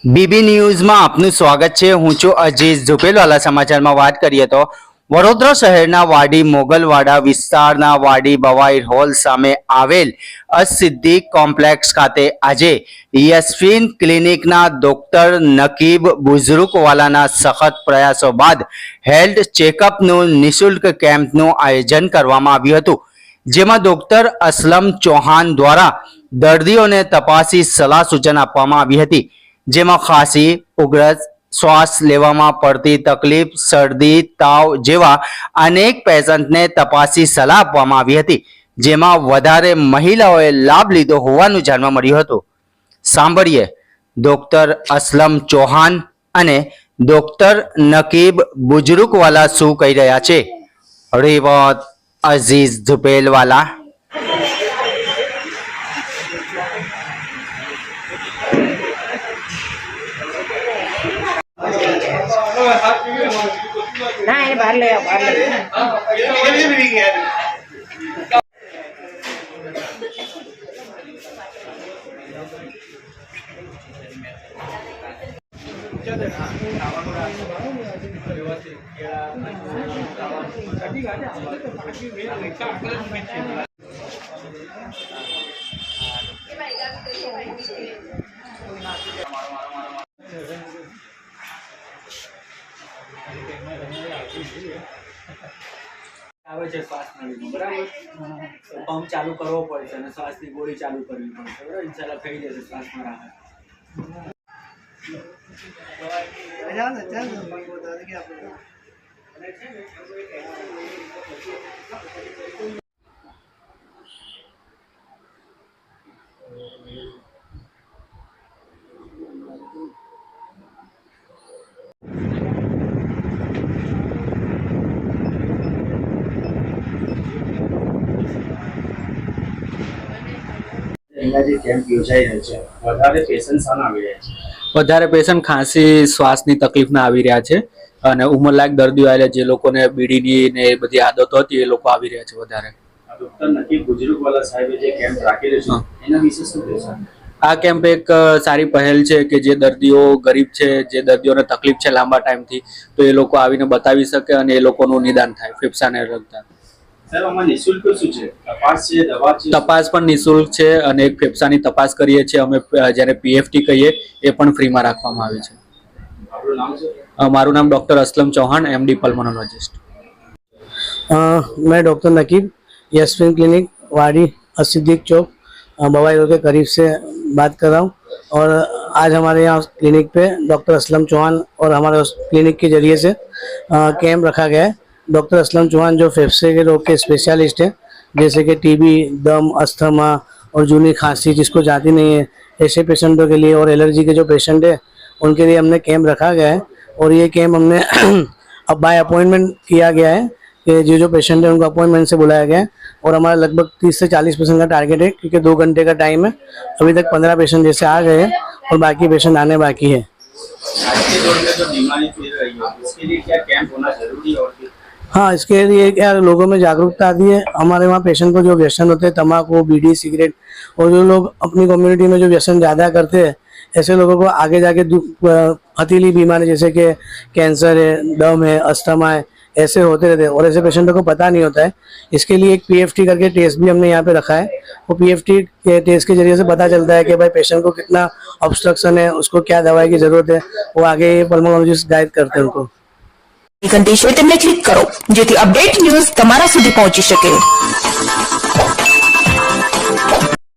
BB ન્યૂઝમાં આપનું સ્વાગત છે। હું છું અજીઝ ઝુપેલવાલા। સમાચારમાં વાત કરીએ તો વડોદરા શહેરના વાડી મોગલવાડા વિસ્તારના વાડી બવાઈ હોલ સામે આવેલ અસિદ્ધિ કોમ્પ્લેક્સ ખાતે આજે યસ્વીન ક્લિનિકના ડોક્ટર નકીબ બુઝરુકવાલાના સખત પ્રયાસો બાદ હેલ્થ ચેકઅપનું નિઃશુલ્ક કેમ્પનું આયોજન કરવામાં આવ્યું હતું, જેમાં ડોક્ટર અસલમ ચૌહાણ દ્વારા દર્દીઓને તપાસી સલાહ સૂચન આપવામાં આવી હતી, જેમાં ખાંસી, ઉધરસ, શ્વાસ લેવામાં પડતી તકલીફ, શરદી, તાવ જેવા અનેક પેશન્ટને તપાસી સલાહ આપવામાં આવી હતી, જેમાં વધારે મહિલાઓએ લાભ લીધો હોવાનું જાણવા મળ્યું હતું। સાંભળીએ ડોક્ટર અસલમ ચૌહાણ અને ડોક્ટર નકીબ બુઝરુકવાલા શું કહી રહ્યા છે। રિપોર્ટ અઝીઝ ઝુપેલવાલા। ના એ બહાર લઈ આવ, બહાર લઈ આવે છે શ્વાસ નળીમાં, બરાબર। પંપ ચાલુ કરવો પડશે અને શ્વાસની ગોળી ચાલુ કરવી પડશે, બરાબર। ઇન્શાલ્લાહ થઈ જશે શ્વાસમાં રાહત। વધારે પેશન્ટ ખાંસી, શ્વાસની તકલીફના આવી રહ્યા છે અને ઉંમરલાયક દર્દીઓ આવેલા જે લોકોને બીડીની ને એ બધી આદતો હતી એ લોકો આવી રહ્યા છે વધારે। ડોક્ટર નકીબ બુઝરુકવાલા સાહેબે જે કેમ્પ રાખેલો છે એના વિશે શું કહેશો? આ કેમ્પ એક સારી પહેલ છે કે જે દર્દીઓ ગરીબ છે, જે દર્દીઓને તકલીફ છે લાંબા ટાઈમથી, તો એ લોકો આવીને બતાવી શકે અને એ લોકોનું નિદાન થાય ફેફસાને લગતા। સાહેબ, આમાં નિઃશુલ્ક શું છે? તપાસ છે, દવા છે? તપાસ પણ નિઃશુલ્ક છે અને એક ફેફસાની તપાસ કરીએ છીએ અમે, જેને પીએફટી કહીએ, એ પણ ફ્રીમાં રાખવામાં આવે છે। આપણું નામ છે? મારું નામ doctor Aslam Chauhan, MD pulmonologist. मैं डॉक्टर नकीब यस्वीन क्लिनिक वाड़ी सिद्दीक चौक बवाई रोड के करीब से बात कर रहा हूँ। और आज हमारे यहाँ क्लिनिक पे डॉक्टर असलम चौहान और हमारे क्लिनिक के जरिए से कैंप रखा गया है। डॉक्टर असलम चौहान जो फेफड़े के रोग के स्पेशलिस्ट हैं, जैसे कि टीबी, दम, अस्थमा और जूनी खांसी जिसको जाती नहीं है, ऐसे पेशेंटों के लिए और एलर्जी के जो पेशेंट है उनके लिए हमने कैंप रखा गया है। और ये कैंप हमने अब बाय अपॉइंटमेंट किया गया है कि जो पेशेंट है उनको अपॉइंटमेंट से बुलाया गया है। और हमारा लगभग 30 से 40% का टारगेट है, क्योंकि 2 घंटे का टाइम है। अभी तक 15 पेशेंट जैसे आ गए हैं और बाकी पेशेंट आने बाकी है। आज के दौर में जो बीमारी फैल रही है उसके लिए क्या कैंप होना जरूरी है? और हाँ, इसके लिए क्या लोगों में जागरूकता आती है। हमारे वहाँ पेशेंट को जो व्यसन होते हैं, तम्बाकू, बीड़ी, सिगरेट, और जो लोग अपनी कम्युनिटी में जो व्यसन ज़्यादा करते हैं, ऐसे लोगों को आगे जाके हथेली बीमारी जैसे कि कैंसर है, दम है, अस्थमा है, ऐसे होते रहते हैं और ऐसे पेशेंटों को पता नहीं होता है। इसके लिए एक पीएफटी करके टेस्ट भी हमने यहाँ पे रखा है। वो पीएफटी के टेस्ट के जरिए से पता चलता है कि भाई पेशेंट को कितना ऑब्स्ट्रक्शन है, उसको क्या दवाई की ज़रूरत है, वो आगे पल्मोनोलॉजिस्ट गाइड करते हैं उनको। ઘંટી છે તેમને ક્લિક કરો જેથી અપડેટ ન્યૂઝ તમારા સુધી પહોંચી શકે।